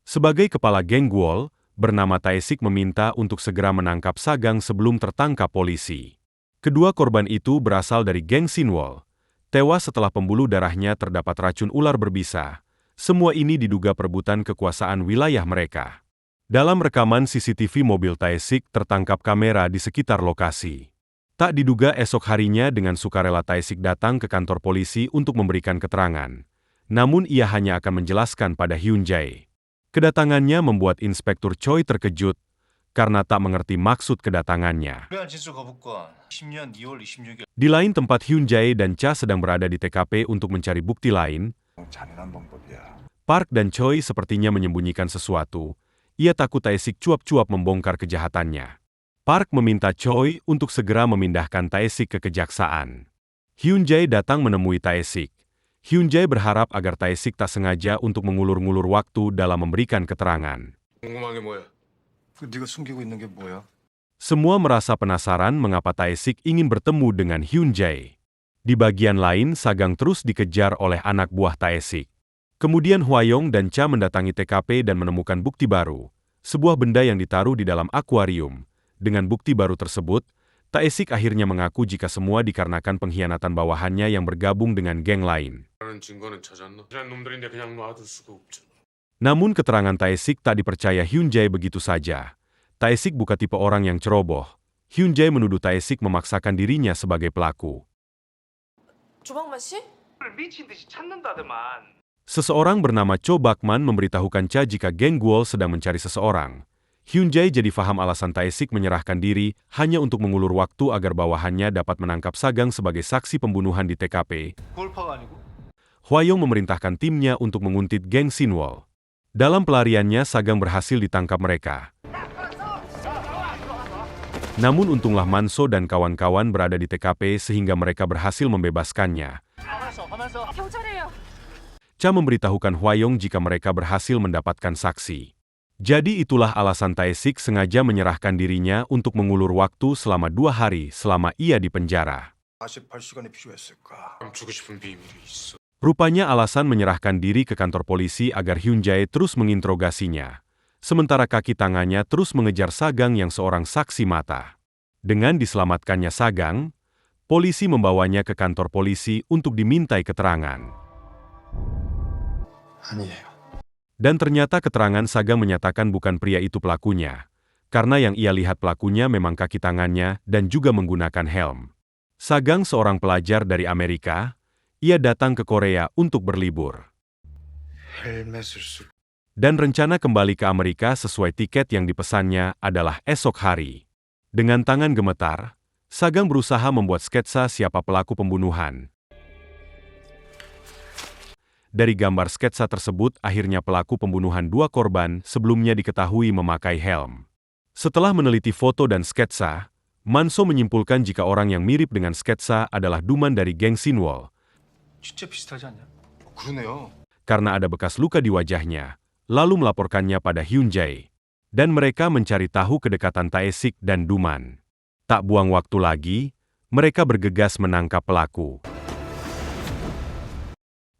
Sebagai kepala geng Gwol, bernama Taesik meminta untuk segera menangkap Sagang sebelum tertangkap polisi. Kedua korban itu berasal dari geng Sinwol, tewas setelah pembuluh darahnya terdapat racun ular berbisa. Semua ini diduga perebutan kekuasaan wilayah mereka. Dalam rekaman CCTV mobil Taesik tertangkap kamera di sekitar lokasi. Tak diduga esok harinya dengan sukarela Taesik datang ke kantor polisi untuk memberikan keterangan. Namun ia hanya akan menjelaskan pada Hyun Jae. Kedatangannya membuat Inspektur Choi terkejut, karena tak mengerti maksud kedatangannya. Di lain tempat Hyun Jae dan Cha sedang berada di TKP untuk mencari bukti lain. Park dan Choi sepertinya menyembunyikan sesuatu. Ia takut Taesik cuap-cuap membongkar kejahatannya. Park meminta Choi untuk segera memindahkan Taesik ke kejaksaan. Hyun Jae datang menemui Taesik. Hyun Jae berharap agar Taesik tak sengaja untuk mengulur-ngulur waktu dalam memberikan keterangan. Semua merasa penasaran mengapa Taesik ingin bertemu dengan Hyun Jae. Di bagian lain, Sagang terus dikejar oleh anak buah Taesik. Kemudian Hwayong dan Cha mendatangi TKP dan menemukan bukti baru, sebuah benda yang ditaruh di dalam akuarium. Dengan bukti baru tersebut, Taesik akhirnya mengaku jika semua dikarenakan pengkhianatan bawahannya yang bergabung dengan geng lain. Namun keterangan Taesik tak dipercaya Hyun Jae begitu saja. Taesik bukan tipe orang yang ceroboh. Hyun Jae menuduh Taesik memaksakan dirinya sebagai pelaku. Seseorang bernama Cho Bakman memberitahukan Cha jika geng Gwol sedang mencari seseorang. Hyun Jae jadi faham alasan Taesik menyerahkan diri hanya untuk mengulur waktu agar bawahannya dapat menangkap Sagang sebagai saksi pembunuhan di TKP. Hwayong memerintahkan timnya untuk menguntit geng Sinwol. Dalam pelariannya, Sagang berhasil ditangkap mereka. Namun untunglah Manso dan kawan-kawan berada di TKP sehingga mereka berhasil membebaskannya. Cha memberitahukan Hwayong jika mereka berhasil mendapatkan saksi. Jadi itulah alasan Tae-sik sengaja menyerahkan dirinya untuk mengulur waktu selama 2 hari selama ia di penjara. 48시간이 필요했을까? 감추고 싶은 비밀이 있어. Rupanya alasan menyerahkan diri ke kantor polisi agar Hyun Jae terus menginterogasinya. Sementara kaki tangannya terus mengejar Sagang yang seorang saksi mata. Dengan diselamatkannya Sagang, polisi membawanya ke kantor polisi untuk dimintai keterangan. 아니에요. Dan ternyata keterangan Sagang menyatakan bukan pria itu pelakunya, karena yang ia lihat pelakunya memang kaki tangannya dan juga menggunakan helm. Sagang seorang pelajar dari Amerika, ia datang ke Korea untuk berlibur. 헬멧을 쓰고 Dan rencana kembali ke Amerika sesuai tiket yang dipesannya adalah esok hari. Dengan tangan gemetar, Sagang berusaha membuat sketsa siapa pelaku pembunuhan. Dari gambar sketsa tersebut, akhirnya pelaku pembunuhan 2 korban sebelumnya diketahui memakai helm. Setelah meneliti foto dan sketsa, Manso menyimpulkan jika orang yang mirip dengan sketsa adalah Duman dari geng Sinwol. 진짜 비슷하지 않냐? 그러네요. Karena ada bekas luka di wajahnya, lalu melaporkannya pada Hyun Jae. Dan mereka mencari tahu kedekatan Tae-sik dan Duman. Tak buang waktu lagi, mereka bergegas menangkap pelaku.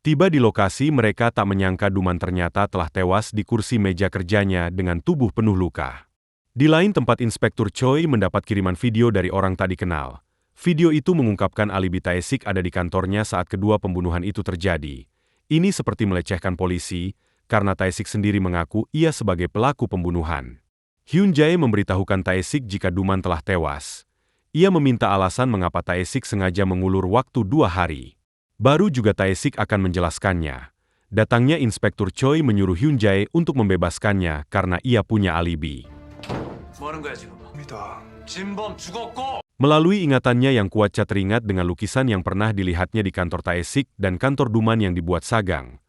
Tiba di lokasi, mereka tak menyangka Duman ternyata telah tewas di kursi meja kerjanya dengan tubuh penuh luka. Di lain tempat, Inspektur Choi mendapat kiriman video dari orang tak dikenal. Video itu mengungkapkan alibi Tae-sik ada di kantornya saat kedua pembunuhan itu terjadi. Ini seperti melecehkan polisi, karena Tae-sik sendiri mengaku ia sebagai pelaku pembunuhan. Hyun Jae memberitahukan Tae-sik jika Duman telah tewas. Ia meminta alasan mengapa Tae-sik sengaja mengulur waktu 2 hari. Baru juga Tae-sik akan menjelaskannya. Datangnya Inspektur Choi menyuruh Hyun Jae untuk membebaskannya karena ia punya alibi. 뭐 하는 거야 지금? 입니다. 진범 죽었고. Melalui ingatannya yang kuat, Cha teringat dengan lukisan yang pernah dilihatnya di kantor Tae-sik dan kantor Duman yang dibuat Sagang.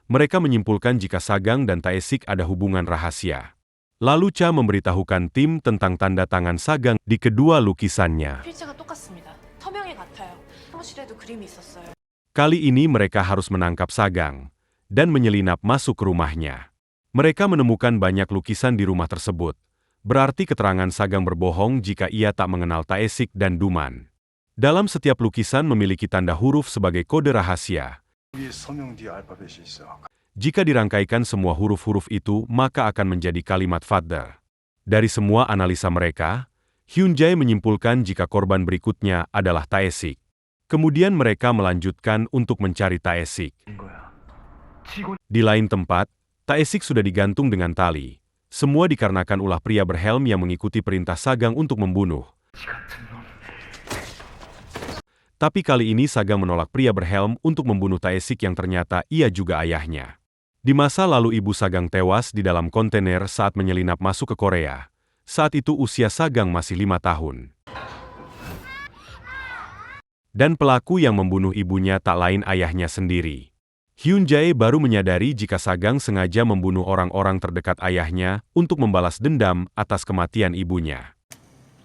Mereka menyimpulkan jika Sagang dan Tae-sik ada hubungan rahasia. Lalu Cha memberitahukan tim tentang tanda tangan Sagang di kedua lukisannya. 필체가 똑같습니다. 서명이 같아요. 사무실에도 그림이 있었어요. Kali ini mereka harus menangkap Sagang dan menyelinap masuk ke rumahnya. Mereka menemukan banyak lukisan di rumah tersebut. Berarti keterangan Sagang berbohong jika ia tak mengenal Tae-sik dan Duman. Dalam setiap lukisan memiliki tanda huruf sebagai kode rahasia. 위에 서명 뒤에 알파벳이 있어. Jika dirangkaikan semua huruf-huruf itu, maka akan menjadi kalimat father. Dari semua analisa mereka, Hyun Jae menyimpulkan jika korban berikutnya adalah Tae-sik. Kemudian mereka melanjutkan untuk mencari Tae-sik. Di lain tempat, Tae-sik sudah digantung dengan tali. Semua dikarenakan ulah pria berhelm yang mengikuti perintah Sagang untuk membunuh. Tapi kali ini Sagang menolak pria berhelm untuk membunuh Tae-sik yang ternyata ia juga ayahnya. Di masa lalu ibu Sagang tewas di dalam kontainer saat menyelinap masuk ke Korea. Saat itu usia Sagang masih 5 tahun. Dan pelaku yang membunuh ibunya tak lain ayahnya sendiri. Hyun Jae baru menyadari jika Sagang sengaja membunuh orang-orang terdekat ayahnya untuk membalas dendam atas kematian ibunya.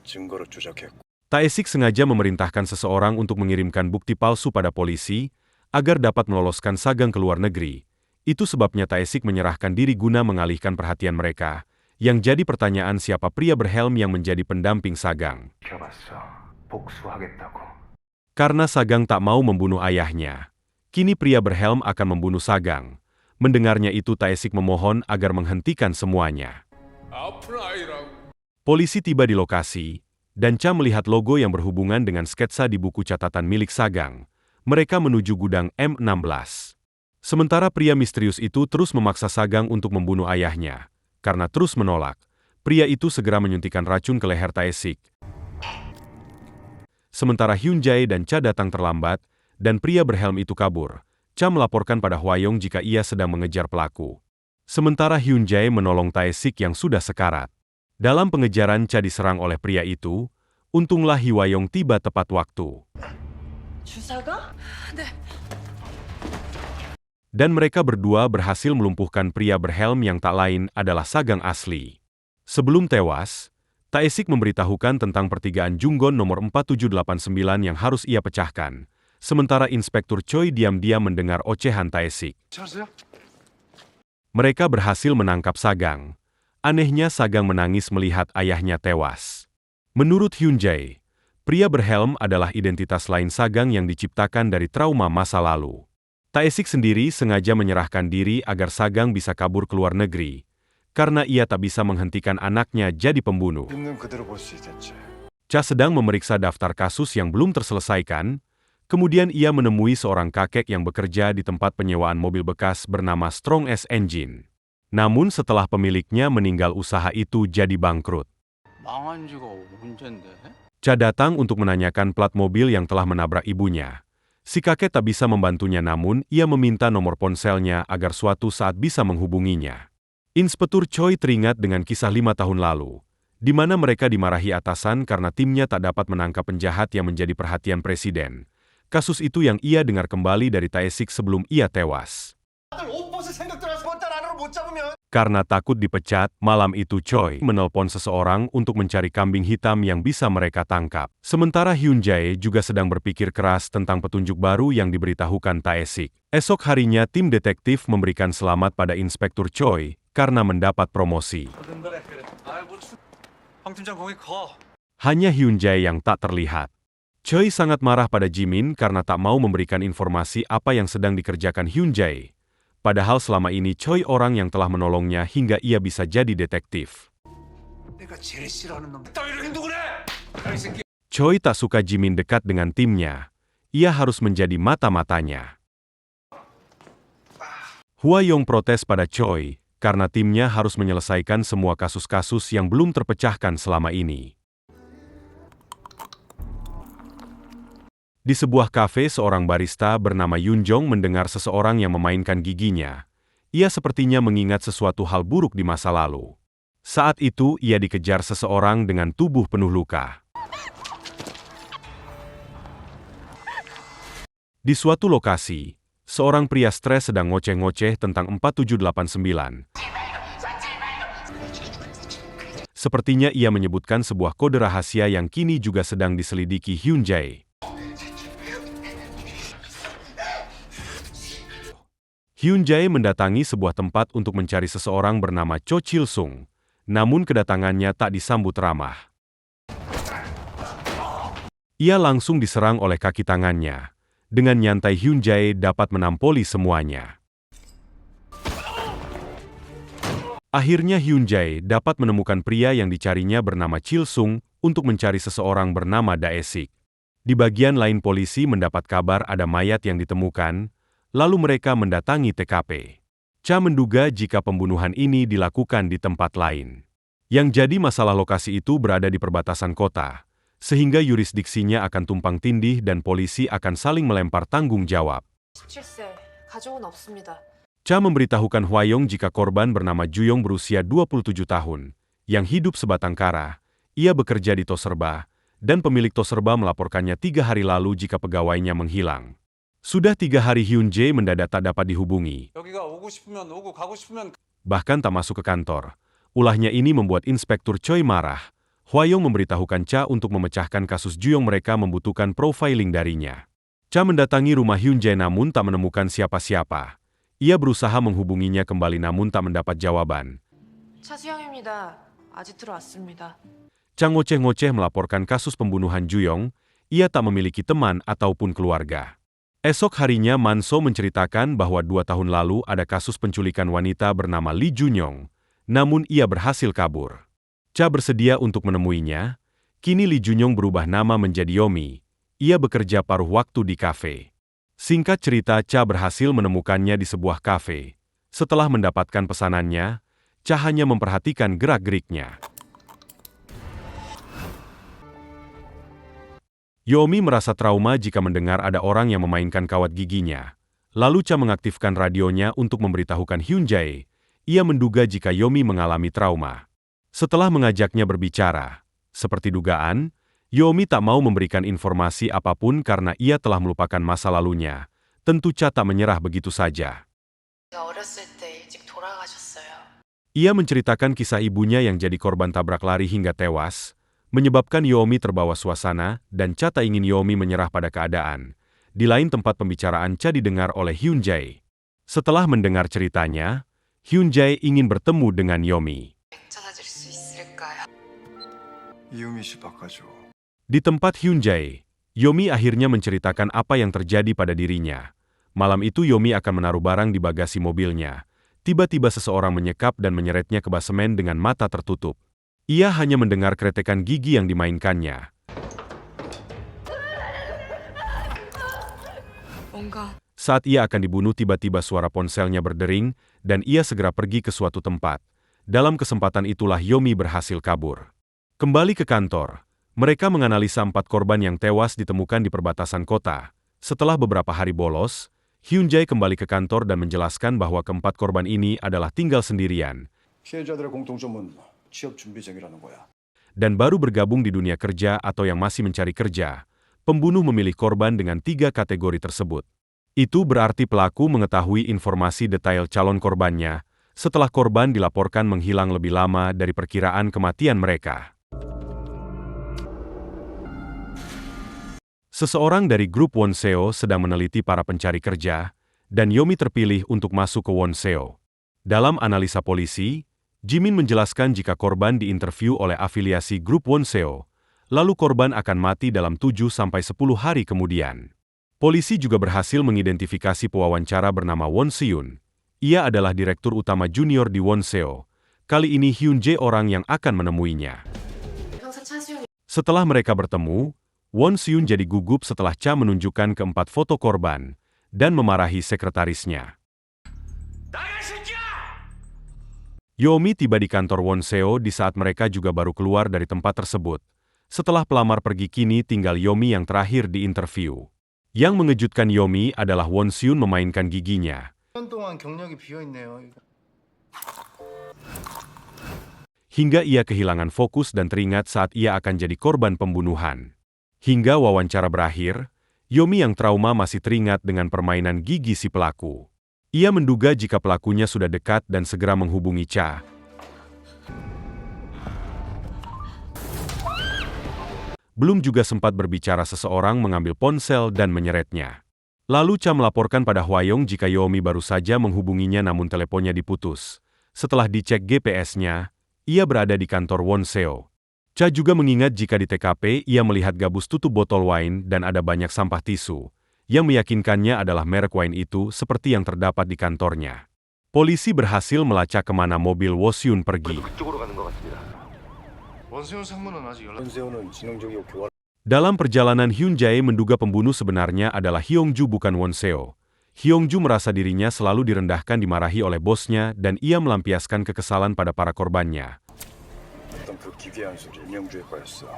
증거를 조작했고. Tae-sik sengaja memerintahkan seseorang untuk mengirimkan bukti palsu pada polisi agar dapat meloloskan Sagang ke luar negeri. Itu sebabnya Tae-sik menyerahkan diri guna mengalihkan perhatian mereka. Yang jadi pertanyaan siapa pria berhelm yang menjadi pendamping Sagang. Karena Sagang tak mau membunuh ayahnya, kini pria berhelm akan membunuh Sagang. Mendengarnya itu Tae-sik memohon agar menghentikan semuanya. Polisi tiba di lokasi, dan Cha melihat logo yang berhubungan dengan sketsa di buku catatan milik Sagang. Mereka menuju gudang M16. Sementara pria misterius itu terus memaksa Sagang untuk membunuh ayahnya. Karena terus menolak, pria itu segera menyuntikkan racun ke leher Tae-sik. Sementara Hyun Jae dan Cha datang terlambat, dan pria berhelm itu kabur. Cha melaporkan pada Hwayong jika ia sedang mengejar pelaku. Sementara Hyun Jae menolong Tae-sik yang sudah sekarat. Dalam pengejaran Cha diserang oleh pria itu, untunglah Hwayong tiba tepat waktu. 주사가? Dan mereka berdua berhasil melumpuhkan pria berhelm yang tak lain adalah Sagang asli. Sebelum tewas, Tae-sik memberitahukan tentang pertigaan Junggon nomor 4789 yang harus ia pecahkan. sementara Inspektur Choi diam-diam mendengar ocehan Tae-sik. 찾았어요? Mereka berhasil menangkap Sagang. Anehnya Sagang menangis melihat ayahnya tewas. Menurut Hyun Jae, pria berhelm adalah identitas lain Sagang yang diciptakan dari trauma masa lalu. Tae-sik sendiri sengaja menyerahkan diri agar Sagang bisa kabur ke luar negeri, karena ia tak bisa menghentikan anaknya jadi pembunuh. 있는 그대로 볼 수 있겠지. Cha sedang memeriksa daftar kasus yang belum terselesaikan, kemudian ia menemui seorang kakek yang bekerja di tempat penyewaan mobil bekas bernama Strong S Engine. Namun setelah pemiliknya meninggal usaha itu jadi bangkrut. 망한 지가 언젠데? Cha datang untuk menanyakan plat mobil yang telah menabrak ibunya. Si kakek tak bisa membantunya namun ia meminta nomor ponselnya agar suatu saat bisa menghubunginya. Inspektur Choi teringat dengan kisah 5 tahun lalu, di mana mereka dimarahi atasan karena timnya tak dapat menangkap penjahat yang menjadi perhatian presiden. Kasus itu yang ia dengar kembali dari Tae-sik sebelum ia tewas. Karena takut dipecat, malam itu Choi menelpon seseorang untuk mencari kambing hitam yang bisa mereka tangkap. Sementara Hyun Jae juga sedang berpikir keras tentang petunjuk baru yang diberitahukan Tae-sik. Esok harinya tim detektif memberikan selamat pada Inspektur Choi karena mendapat promosi. 황 팀장 거기 가. Hanya Hyun Jae yang tak terlihat. Choi sangat marah pada Jimin karena tak mau memberikan informasi apa yang sedang dikerjakan Hyun Jae. Padahal selama ini Choi orang yang telah menolongnya hingga ia bisa jadi detektif. 내가 제일 싫어하는 놈 따위로 행동을 해. 이 새끼. Choi tak suka Jimin dekat dengan timnya. Ia harus menjadi mata-matanya. Hwa Yong protes pada Choi karena timnya harus menyelesaikan semua kasus-kasus yang belum terpecahkan selama ini. Di sebuah kafe seorang barista bernama Yun Jong mendengar seseorang yang memainkan giginya. Ia sepertinya mengingat sesuatu hal buruk di masa lalu. Saat itu ia dikejar seseorang dengan tubuh penuh luka. Di suatu lokasi, seorang pria stres sedang ngoceh-ngoceh tentang 4789. Sepertinya ia menyebutkan sebuah kode rahasia yang kini juga sedang diselidiki Hyun Jae. Hyun Jae mendatangi sebuah tempat untuk mencari seseorang bernama Cho Chil Sung, namun kedatangannya tak disambut ramah. Ia langsung diserang oleh kaki tangannya. Dengan nyantai Hyun Jae dapat menampoli semuanya. Akhirnya Hyun Jae dapat menemukan pria yang dicarinya bernama Chil Sung untuk mencari seseorang bernama Dae-sik. Di bagian lain polisi mendapat kabar ada mayat yang ditemukan, lalu mereka mendatangi TKP. Cha menduga jika pembunuhan ini dilakukan di tempat lain. Yang jadi masalah lokasi itu berada di perbatasan kota, sehingga yurisdiksinya akan tumpang tindih dan polisi akan saling melempar tanggung jawab. 17세, 가족은 없습니다. Cha memberitahukan Hwayong jika korban bernama Juyong berusia 27 tahun, yang hidup sebatang kara. Ia bekerja di Toserba, dan pemilik Toserba melaporkannya 3 hari lalu jika pegawainya menghilang. Sudah 3 hari Hyun Jae mendadak tak dapat dihubungi. 여기가 오고 싶으면 오고 가고 싶으면 Bahkan tak masuk ke kantor. Ulahnya ini membuat Inspektur Choi marah. Hwayong memberitahukan Cha untuk memecahkan kasus Juyong mereka membutuhkan profiling darinya. Cha mendatangi rumah Hyun Jae namun tak menemukan siapa-siapa. Ia berusaha menghubunginya kembali namun tak mendapat jawaban. 차수영입니다. 아직 들어왔습니다. Cha ngoceh-ngoceh melaporkan kasus pembunuhan Juyong. Ia tak memiliki teman ataupun keluarga. Esok harinya Manso menceritakan bahwa 2 tahun lalu ada kasus penculikan wanita bernama Lee Junyong, namun ia berhasil kabur. Cha bersedia untuk menemuinya. Kini Lee Junyong berubah nama menjadi Yomi. Ia bekerja paruh waktu di kafe. Singkat cerita, Cha berhasil menemukannya di sebuah kafe. Setelah mendapatkan pesanannya, Cha hanya memperhatikan gerak-geriknya. Yomi merasa trauma jika mendengar ada orang yang memainkan kawat giginya. Lalu Cha mengaktifkan radionya untuk memberitahukan Hyun Jae. Ia menduga jika Yomi mengalami trauma. Setelah mengajaknya berbicara, seperti dugaan, Yomi tak mau memberikan informasi apapun karena ia telah melupakan masa lalunya. Tentu Cha tak menyerah begitu saja. 어렸을 때 일찍 돌아가셨어요. Ia menceritakan kisah ibunya yang jadi korban tabrak lari hingga tewas, menyebabkan Yomi terbawa suasana dan Cha tak ingin Yomi menyerah pada keadaan. Di lain tempat pembicaraan Cha didengar oleh Hyun Jae. Setelah mendengar ceritanya, Hyun Jae ingin bertemu dengan Yomi. 찾아줄 수 있을까요? 이유미 씨 바꿔줘. Di tempat Hyun Jae, Yomi akhirnya menceritakan apa yang terjadi pada dirinya. Malam itu Yomi akan menaruh barang di bagasi mobilnya. Tiba-tiba seseorang menyekap dan menyeretnya ke basemen dengan mata tertutup. Ia hanya mendengar kretekan gigi yang dimainkannya. 뭔가 Saat ia akan dibunuh tiba-tiba suara ponselnya berdering dan ia segera pergi ke suatu tempat. Dalam kesempatan itulah Yomi berhasil kabur. Kembali ke kantor, mereka menganalisa 4 korban yang tewas ditemukan di perbatasan kota. Setelah beberapa hari bolos, Hyun Jae kembali ke kantor dan menjelaskan bahwa keempat korban ini adalah tinggal sendirian 피해자들의 공통점은 취업 준비생이라는 거야. dan baru bergabung di dunia kerja atau yang masih mencari kerja. Pembunuh memilih korban dengan 3 kategori tersebut. Itu berarti pelaku mengetahui informasi detail calon korbannya setelah korban dilaporkan menghilang lebih lama dari perkiraan kematian mereka. Seseorang dari grup Wonseo sedang meneliti para pencari kerja, dan Yomi terpilih untuk masuk ke Wonseo. Dalam analisa polisi, Jimin menjelaskan jika korban diinterview oleh afiliasi grup Wonseo, lalu korban akan mati dalam 7-10 hari kemudian. Polisi juga berhasil mengidentifikasi pewawancara bernama Won Seun. Ia adalah direktur utama junior di Wonseo. Kali ini Hyun Jae orang yang akan menemuinya. 형사 차수영 Setelah mereka bertemu, Won Seun jadi gugup setelah Cha menunjukkan keempat foto korban dan memarahi sekretarisnya. Yomi tiba di kantor Wonseo di saat mereka juga baru keluar dari tempat tersebut. Setelah pelamar pergi kini tinggal Yomi yang terakhir di interview. Yang mengejutkan Yomi adalah Won Seun memainkan giginya. 1년 동안 경력이 비어있네요. Hingga ia kehilangan fokus dan teringat saat ia akan jadi korban pembunuhan. Hingga wawancara berakhir, Yomi yang trauma masih teringat dengan permainan gigi si pelaku. Ia menduga jika pelakunya sudah dekat dan segera menghubungi Cha. Belum juga sempat berbicara seseorang mengambil ponsel dan menyeretnya. Lalu Cha melaporkan pada Hwayong jika Yomi baru saja menghubunginya namun teleponnya diputus. Setelah dicek GPS-nya, ia berada di kantor Wonseo. Cha juga mengingat jika di TKP ia melihat gabus tutup botol wine dan ada banyak sampah tisu, yang meyakinkannya adalah merek wine itu seperti yang terdapat di kantornya. Polisi berhasil melacak kemana mobil Wosyun pergi. 원세훈 상무는 아직 연락. 현세호는 지능적이고 교활. Dalam perjalanan Hyun Jae menduga pembunuh sebenarnya adalah Hyungju bukan Wonseo. Hyungju merasa dirinya selalu direndahkan dimarahi oleh bosnya dan ia melampiaskan kekesalan pada para korbannya. 어떤 그 기괴한 소리 임영주의 거였어.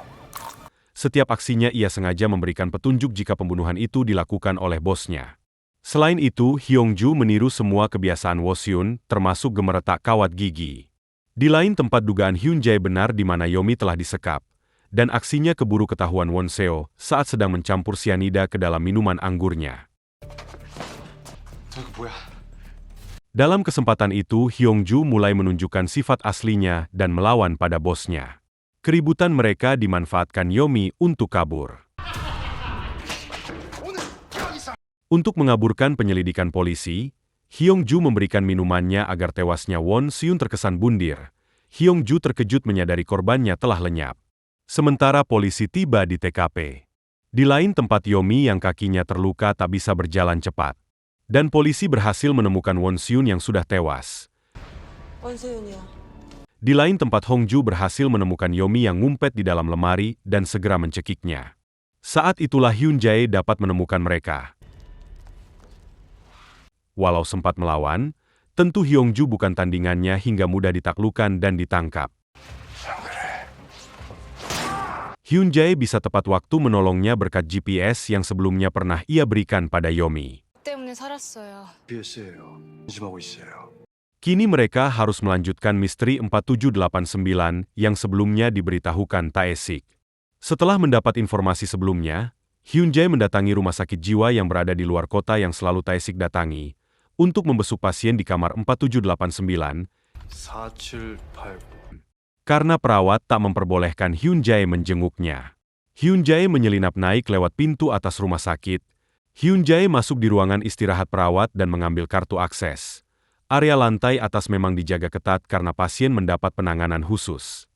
Setiap aksinya ia sengaja memberikan petunjuk jika pembunuhan itu dilakukan oleh bosnya. Selain itu, Hyungju meniru semua kebiasaan Wosyun, termasuk gemeretak kawat gigi. Di lain tempat dugaan Hyun Jae benar di mana Yomi telah disekap, dan aksinya keburu ketahuan Wonseo saat sedang mencampur sianida ke dalam minuman anggurnya. 저거 뭐야? Dalam kesempatan itu, Hyungju mulai menunjukkan sifat aslinya dan melawan pada bosnya. Keributan mereka dimanfaatkan Yomi untuk kabur. Untuk mengaburkan penyelidikan polisi, Hyungju memberikan minumannya agar tewasnya Won Seun terkesan bundir. Hyungju terkejut menyadari korbannya telah lenyap. Sementara polisi tiba di TKP. Di lain tempat Yomi yang kakinya terluka tak bisa berjalan cepat. Dan polisi berhasil menemukan Won Seun yang sudah tewas. 원세윤이야. Di lain tempat Hongju berhasil menemukan Yomi yang ngumpet di dalam lemari dan segera mencekiknya. Saat itulah Hyun Jae dapat menemukan mereka. Walau sempat melawan, tentu Hyungju bukan tandingannya hingga mudah ditaklukkan dan ditangkap. Hyun Jae bisa tepat waktu menolongnya berkat GPS yang sebelumnya pernah ia berikan pada Yomi. 때문에 살았어요. BS예요. 안심하고 있어요. Kini mereka harus melanjutkan misteri 4789 yang sebelumnya diberitahukan Taesik. Setelah mendapat informasi sebelumnya, Hyun Jae mendatangi rumah sakit jiwa yang berada di luar kota yang selalu Taesik datangi, untuk membesuk pasien di kamar 4789, 4789. karena perawat tak memperbolehkan Hyun Jae menjenguknya. Hyun Jae menyelinap naik lewat pintu atas rumah sakit. Hyun Jae masuk di ruangan istirahat perawat dan mengambil kartu akses. Area lantai atas memang dijaga ketat karena pasien mendapat penanganan khusus.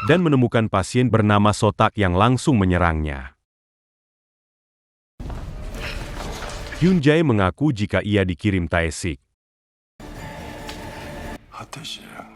Dan menemukan pasien bernama Sotak yang langsung menyerangnya. Hyun Jae mengaku jika ia dikirim Taesik. 하태시랑